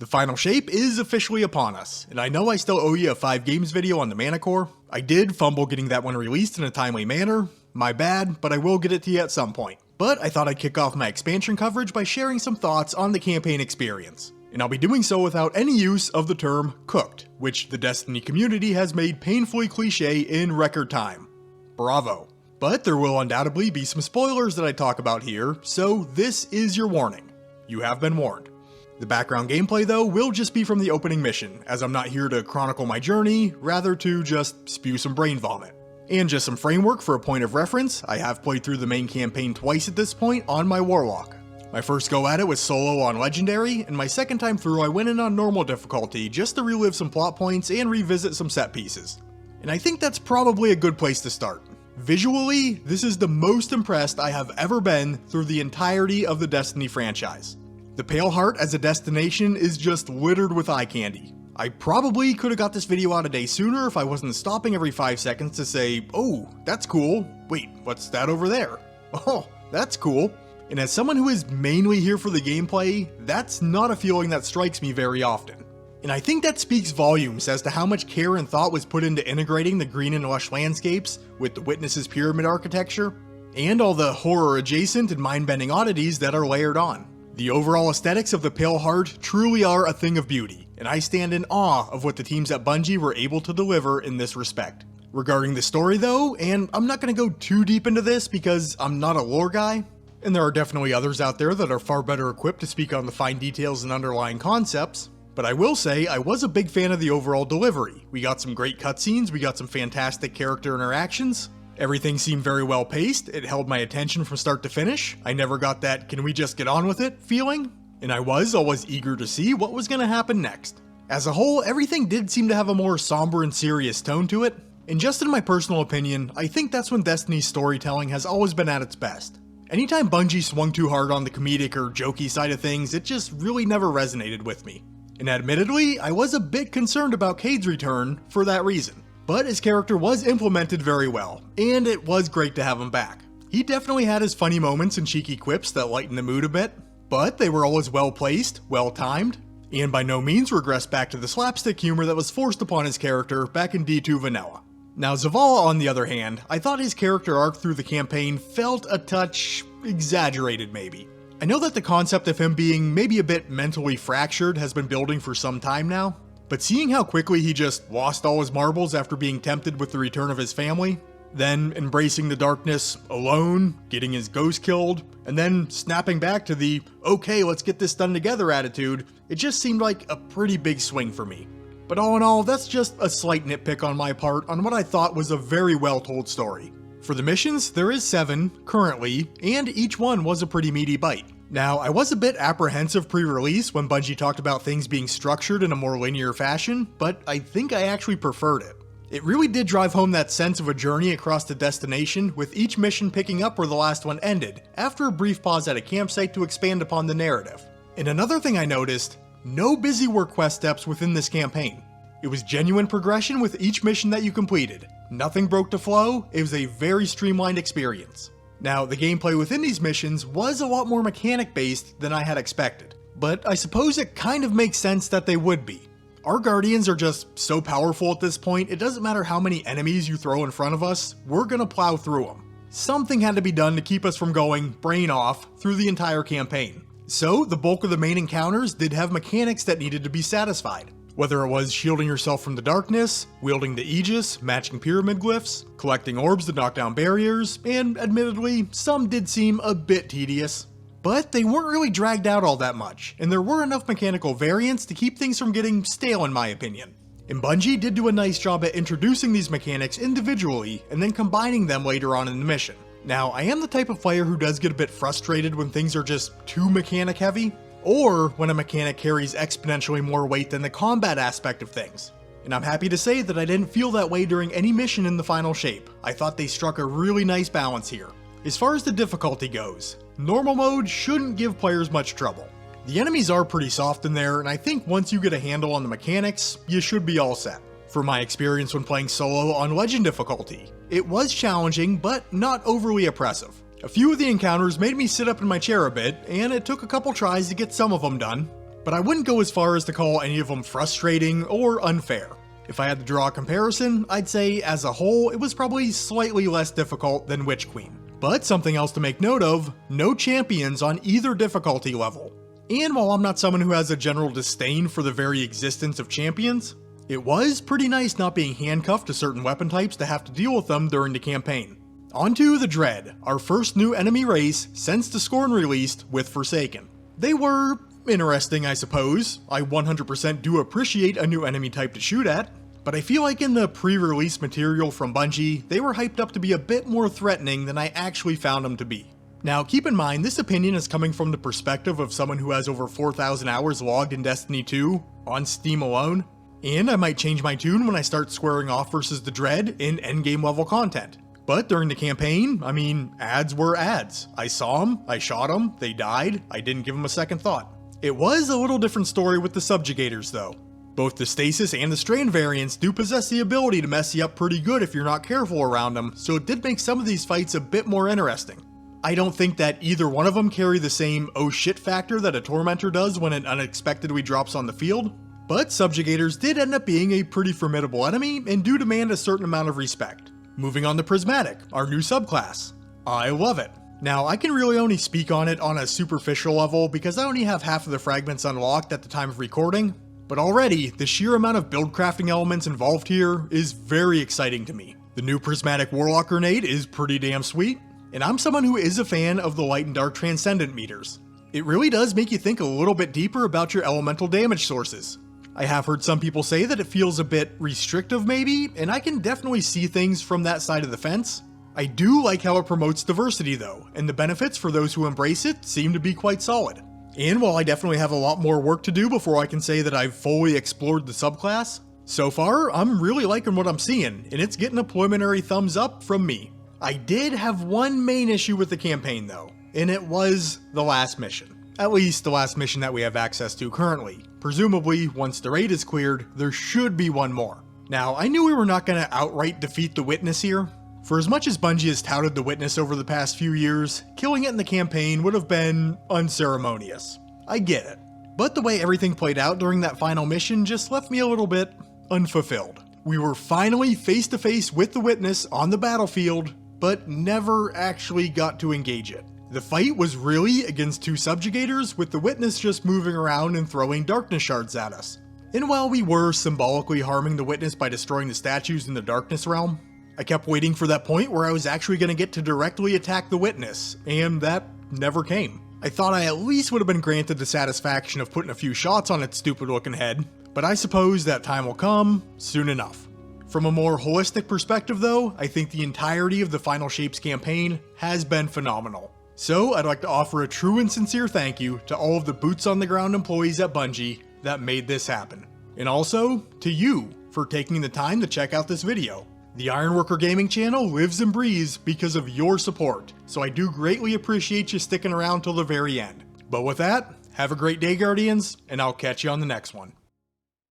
The final shape is officially upon us, and I know I still owe you a 5 games video on the Mana Core. I did fumble getting that one released in a timely manner. My bad, but I will get it to you at some point. But I thought I'd kick off my expansion coverage by sharing some thoughts on the campaign experience. And I'll be doing so without any use of the term cooked, which the Destiny community has made painfully cliche in record time. Bravo. But there will undoubtedly be some spoilers that I talk about here, so this is your warning. You have been warned. The background gameplay though will just be from the opening mission, as I'm not here to chronicle my journey, rather to just spew some brain vomit. And just some framework for a point of reference, I have played through the main campaign twice at this point on my Warlock. My first go at it was solo on Legendary, and my second time through I went in on normal difficulty just to relive some plot points and revisit some set pieces. And I think that's probably a good place to start. Visually, this is the most impressed I have ever been through the entirety of the Destiny franchise. The Pale Heart as a destination is just littered with eye candy. I probably could have got this video out a day sooner if I wasn't stopping every 5 seconds to say, oh, that's cool. Wait, what's that over there? Oh, that's cool. And as someone who is mainly here for the gameplay, that's not a feeling that strikes me very often. And I think that speaks volumes as to how much care and thought was put into integrating the green and lush landscapes with the Witness's pyramid architecture, and all the horror adjacent and mind-bending oddities that are layered on. The overall aesthetics of the Pale Heart truly are a thing of beauty, and I stand in awe of what the teams at Bungie were able to deliver in this respect. Regarding the story though, and I'm not going to go too deep into this because I'm not a lore guy, and there are definitely others out there that are far better equipped to speak on the fine details and underlying concepts, but I will say I was a big fan of the overall delivery. We got some great cutscenes, we got some fantastic character interactions. Everything seemed very well paced, it held my attention from start to finish. I never got that can we just get on with it feeling, and I was always eager to see what was going to happen next. As a whole, everything did seem to have a more somber and serious tone to it, and just in my personal opinion, I think that's when Destiny's storytelling has always been at its best. Anytime Bungie swung too hard on the comedic or jokey side of things, it just really never resonated with me. And admittedly, I was a bit concerned about Cayde's return for that reason. But his character was implemented very well, and it was great to have him back. He definitely had his funny moments and cheeky quips that lightened the mood a bit, but they were always well placed, well timed, and by no means regressed back to the slapstick humor that was forced upon his character back in D2 Vanilla. Now Zavala, on the other hand, I thought his character arc through the campaign felt a touch exaggerated maybe. I know that the concept of him being maybe a bit mentally fractured has been building for some time now, but seeing how quickly he just lost all his marbles after being tempted with the return of his family, then embracing the darkness alone, getting his ghost killed, and then snapping back to the okay, let's get this done together attitude, it just seemed like a pretty big swing for me. But all in all, that's just a slight nitpick on my part on what I thought was a very well told story. For the missions, there is 7, currently, and each one was a pretty meaty bite. Now, I was a bit apprehensive pre-release when Bungie talked about things being structured in a more linear fashion, but I think I actually preferred it. It really did drive home that sense of a journey across the destination, with each mission picking up where the last one ended, after a brief pause at a campsite to expand upon the narrative. And another thing I noticed, no busy work quest steps within this campaign. It was genuine progression with each mission that you completed. Nothing broke the flow, it was a very streamlined experience. Now, the gameplay within these missions was a lot more mechanic-based than I had expected, but I suppose it kind of makes sense that they would be. Our Guardians are just so powerful at this point, it doesn't matter how many enemies you throw in front of us, we're gonna plow through them. Something had to be done to keep us from going brain off through the entire campaign. So, the bulk of the main encounters did have mechanics that needed to be satisfied. Whether it was shielding yourself from the darkness, wielding the Aegis, matching pyramid glyphs, collecting orbs to knock down barriers, and admittedly, some did seem a bit tedious. But they weren't really dragged out all that much, and there were enough mechanical variants to keep things from getting stale in my opinion. And Bungie did do a nice job at introducing these mechanics individually, and then combining them later on in the mission. Now, I am the type of player who does get a bit frustrated when things are just too mechanic heavy, or when a mechanic carries exponentially more weight than the combat aspect of things. And I'm happy to say that I didn't feel that way during any mission in the final shape. I thought they struck a really nice balance here. As far as the difficulty goes, normal mode shouldn't give players much trouble. The enemies are pretty soft in there, and I think once you get a handle on the mechanics, you should be all set. For my experience when playing solo on Legend difficulty, it was challenging, but not overly oppressive. A few of the encounters made me sit up in my chair a bit, and it took a couple tries to get some of them done. but I wouldn't go as far as to call any of them frustrating or unfair. If I had to draw a comparison, I'd say as a whole it was probably slightly less difficult than Witch Queen. But something else to make note of, no champions on either difficulty level. And while I'm not someone who has a general disdain for the very existence of champions, it was pretty nice not being handcuffed to certain weapon types to have to deal with them during the campaign. Onto the Dread, our first new enemy race since the Scorn released with Forsaken. They were interesting, I suppose. I 100% do appreciate a new enemy type to shoot at, but I feel like in the pre-release material from Bungie, they were hyped up to be a bit more threatening than I actually found them to be. Now keep in mind, this opinion is coming from the perspective of someone who has over 4,000 hours logged in Destiny 2 on Steam alone, and I might change my tune when I start squaring off versus the Dread in endgame level content. But during the campaign, I mean, ads were ads. I saw them, I shot them, they died, I didn't give them a second thought. It was a little different story with the Subjugators though. Both the Stasis and the Strain variants do possess the ability to mess you up pretty good if you're not careful around them, so it did make some of these fights a bit more interesting. I don't think that either one of them carry the same oh shit factor that a Tormentor does when it unexpectedly drops on the field, but Subjugators did end up being a pretty formidable enemy and do demand a certain amount of respect. Moving on to Prismatic, our new subclass. I love it. Now, I can really only speak on it on a superficial level because I only have half of the fragments unlocked at the time of recording, but already, the sheer amount of build crafting elements involved here is very exciting to me. The new Prismatic Warlock Grenade is pretty damn sweet, and I'm someone who is a fan of the Light and Dark Transcendent meters. It really does make you think a little bit deeper about your elemental damage sources. I have heard some people say that it feels a bit restrictive maybe, and I can definitely see things from that side of the fence. I do like how it promotes diversity though, and the benefits for those who embrace it seem to be quite solid. And while I definitely have a lot more work to do before I can say that I've fully explored the subclass, so far I'm really liking what I'm seeing, and it's getting a preliminary thumbs up from me. I did have one main issue with the campaign though, and it was the last mission. At least the last mission that we have access to currently. Presumably, once the raid is cleared, there should be one more. Now, I knew we were not going to outright defeat the Witness here. For as much as Bungie has touted the Witness over the past few years, killing it in the campaign would have been unceremonious. I get it. But the way everything played out during that final mission just left me a little bit unfulfilled. We were finally face to face with the Witness on the battlefield, but never actually got to engage it. The fight was really against two Subjugators, with the Witness just moving around and throwing darkness shards at us. And while we were symbolically harming the Witness by destroying the statues in the Darkness Realm, I kept waiting for that point where I was actually going to get to directly attack the Witness, and that never came. I thought I at least would have been granted the satisfaction of putting a few shots on its stupid looking head, but I suppose that time will come soon enough. From a more holistic perspective though, I think the entirety of the Final Shapes campaign has been phenomenal. So I'd like to offer a true and sincere thank you to all of the boots on the ground employees at Bungie that made this happen. And also to you for taking the time to check out this video. The Ironworker Gaming channel lives and breathes because of your support, so I do greatly appreciate you sticking around till the very end. But with that, have a great day, Guardians, and I'll catch you on the next one.